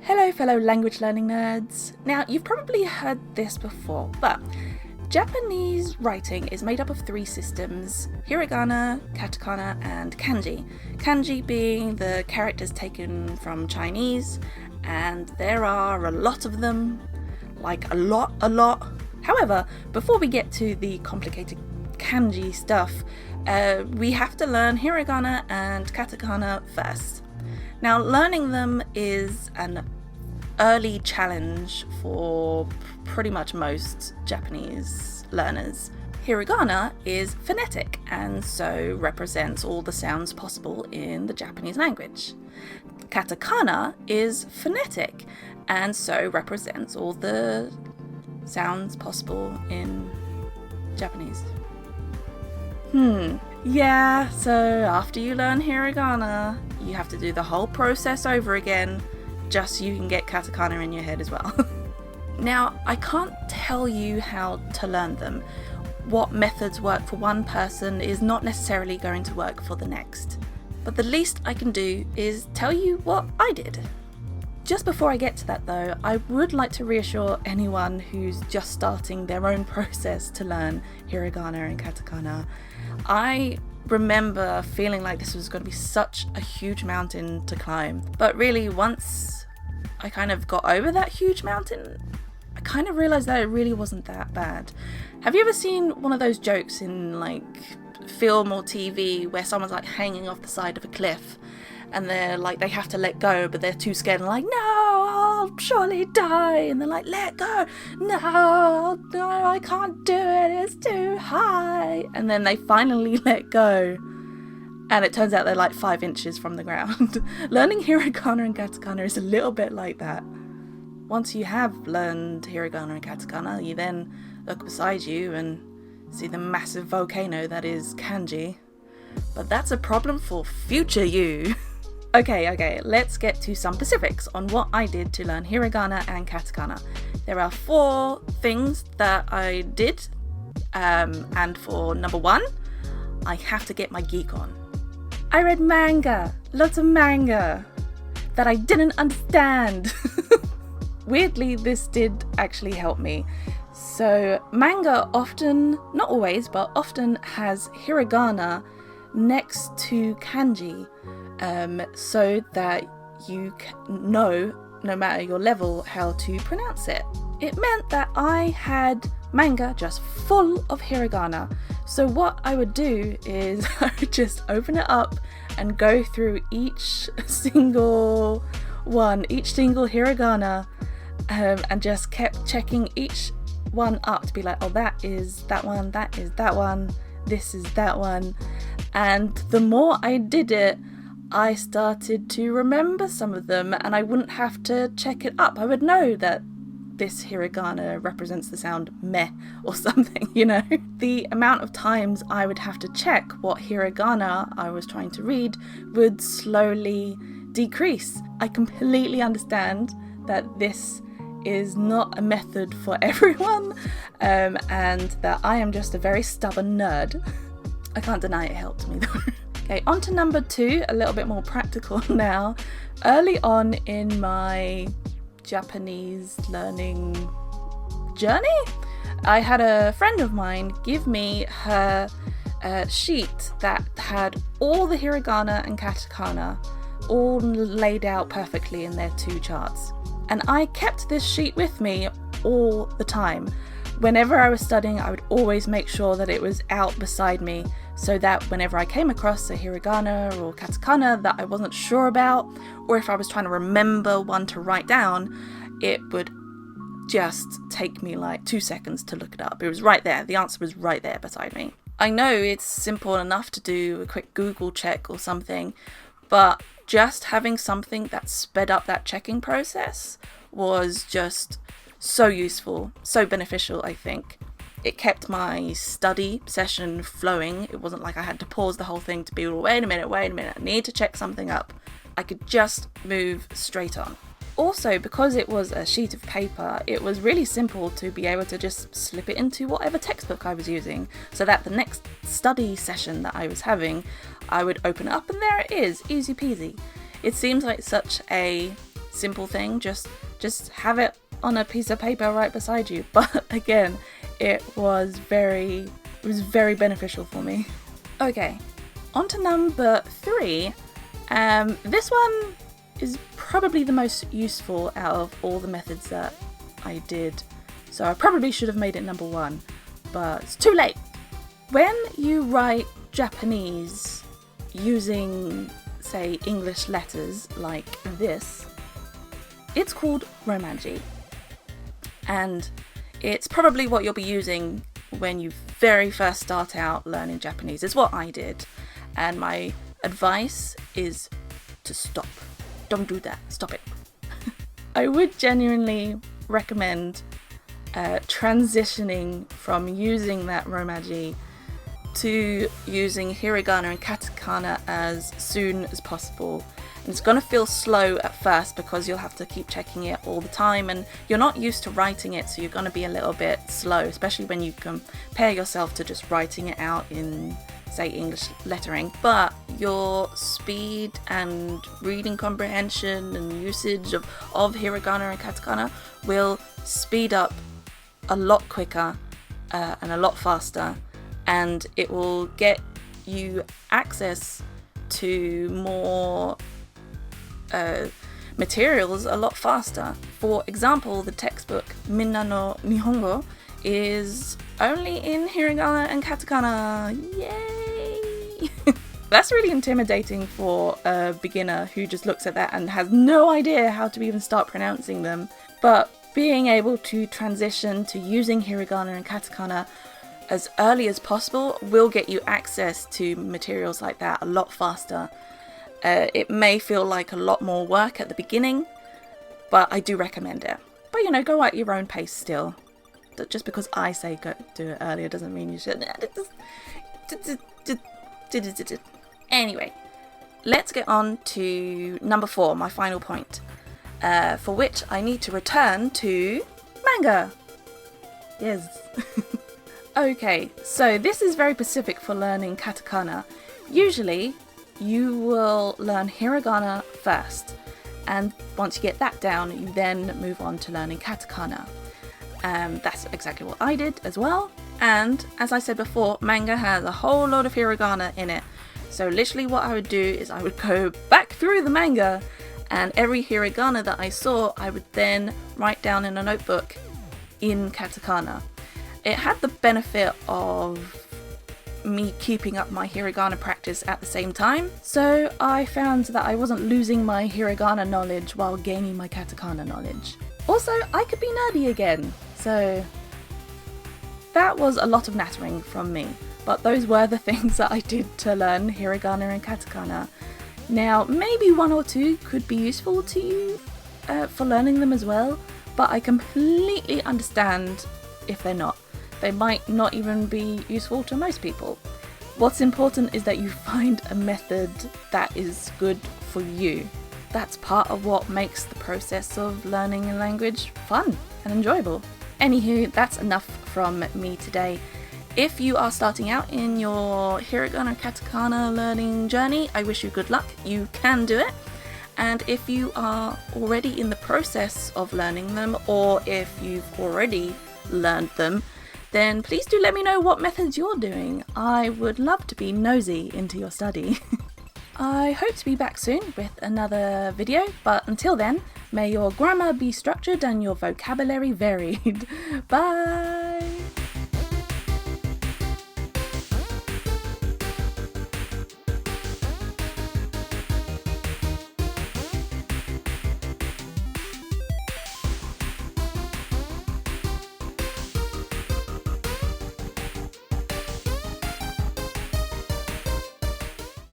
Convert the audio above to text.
Hello fellow language learning nerds. Now you've probably heard this before, but Japanese writing is made up of three systems: Hiragana, Katakana and Kanji. Kanji being the characters taken from Chinese, and there are a lot of them, like a lot. However, before we get to the complicated kanji stuff, we have to learn Hiragana and Katakana first. Now, learning them is an early challenge for pretty much most Japanese learners. Hiragana is phonetic and so represents all the sounds possible in the Japanese language. Katakana is phonetic and so represents all the sounds possible in Japanese. Yeah, so after you learn Hiragana, you have to do the whole process over again, just so you can get Katakana in your head as well. Now, I can't tell you how to learn them. What methods work for one person is not necessarily going to work for the next. But the least I can do is tell you what I did. Just before I get to that though, I would like to reassure anyone who's just starting their own process to learn Hiragana and Katakana. I remember feeling like this was going to be such a huge mountain to climb, but really once I kind of got over that huge mountain, I kind of realised that it really wasn't that bad. Have you ever seen one of those jokes in like film or TV where someone's like hanging off the side of a cliff and they're like, they have to let go, but they're too scared and like, no, I'll surely die. And they're like, let go. No, I can't do it. It's too high. And then they finally let go. And it turns out they're like 5 inches from the ground. Learning Hiragana and Katakana is a little bit like that. Once you have learned Hiragana and Katakana, you then look beside you and see the massive volcano that is kanji. But that's a problem for future you. Okay, let's get to some specifics on what I did to learn Hiragana and Katakana. There are 4 things that I did, and for number 1, I have to get my geek on. I read manga, lots of manga, that I didn't understand. Weirdly, this did actually help me. So manga often, not always, but often has Hiragana next to kanji, so that you know, no matter your level, how to pronounce it. It meant that I had manga just full of Hiragana. So what I would do is I would just open it up and go through each single Hiragana, and just kept checking each one up to be like, oh, that is that one, that is that one, this is that one. And the more I did it, I started to remember some of them, and I wouldn't have to check it up. I would know that this Hiragana represents the sound meh or something, you know? The amount of times I would have to check what Hiragana I was trying to read would slowly decrease. I completely understand that this is not a method for everyone, and that I am just a very stubborn nerd. I can't deny it helped me though. Okay, on to number 2, a little bit more practical now. Early on in my Japanese learning journey, I had a friend of mine give me her sheet that had all the Hiragana and Katakana all laid out perfectly in their 2 charts. And I kept this sheet with me all the time. Whenever I was studying, I would always make sure that it was out beside me, so that whenever I came across a Hiragana or Katakana that I wasn't sure about, or if I was trying to remember one to write down, it would just take me like 2 seconds to look it up. It was right there. The answer was right there beside me. I know it's simple enough to do a quick Google check or something, but just having something that sped up that checking process was just so useful, so beneficial, I think. It kept my study session flowing. It wasn't like I had to pause the whole thing to be, wait a minute, I need to check something up. I could just move straight on. Also, because it was a sheet of paper, it was really simple to be able to just slip it into whatever textbook I was using, so that the next study session that I was having, I would open it up and there it is, easy peasy. It seems like such a simple thing, just have it on a piece of paper right beside you. But again, it was very beneficial for me. Okay, on to number 3. This one is probably the most useful out of all the methods that I did, so I probably should have made it number 1, but it's too late. When you write Japanese using, say, English letters like this, it's called romaji, and it's probably what you'll be using when you very first start out learning Japanese. It's what I did, and my advice is to stop. Don't do that. Stop it. I would genuinely recommend transitioning from using that romaji to using hiragana and katakana as soon as possible. And it's going to feel slow at first because you'll have to keep checking it all the time, and you're not used to writing it, so you're going to be a little bit slow, especially when you compare yourself to just writing it out in, say, English lettering. But your speed and reading comprehension and usage of hiragana and katakana will speed up a lot quicker and a lot faster, and it will get you access to more materials a lot faster. For example, the textbook Minna no Nihongo is only in hiragana and katakana. Yay! That's really intimidating for a beginner who just looks at that and has no idea how to even start pronouncing them. But being able to transition to using hiragana and katakana as early as possible will get you access to materials like that a lot faster. It may feel like a lot more work at the beginning, but I do recommend it. But you know, go at your own pace still. Just because I say go do it earlier doesn't mean you should. Anyway, let's get on to number 4, my final point, for which I need to return to manga. Yes. Okay, so this is very specific for learning katakana. Usually, you will learn hiragana first, and once you get that down, you then move on to learning katakana. That's exactly what I did as well, and as I said before, manga has a whole lot of hiragana in it, so literally what I would do is I would go back through the manga, and every hiragana that I saw, I would then write down in a notebook in katakana. It had the benefit of me keeping up my hiragana practice at the same time, so I found that I wasn't losing my hiragana knowledge while gaining my katakana knowledge. Also, I could be nerdy again, so that was a lot of nattering from me, but those were the things that I did to learn hiragana and katakana. Now, maybe 1 or 2 could be useful to you for learning them as well, but I completely understand if they're not. They might not even be useful to most people. What's important is that you find a method that is good for you. That's part of what makes the process of learning a language fun and enjoyable. Anywho, that's enough from me today. If you are starting out in your hiragana katakana learning journey, I wish you good luck. You can do it. And if you are already in the process of learning them, or if you've already learned them, then please do let me know what methods you're doing. I would love to be nosy into your study. I hope to be back soon with another video, but until then, may your grammar be structured and your vocabulary varied. Bye!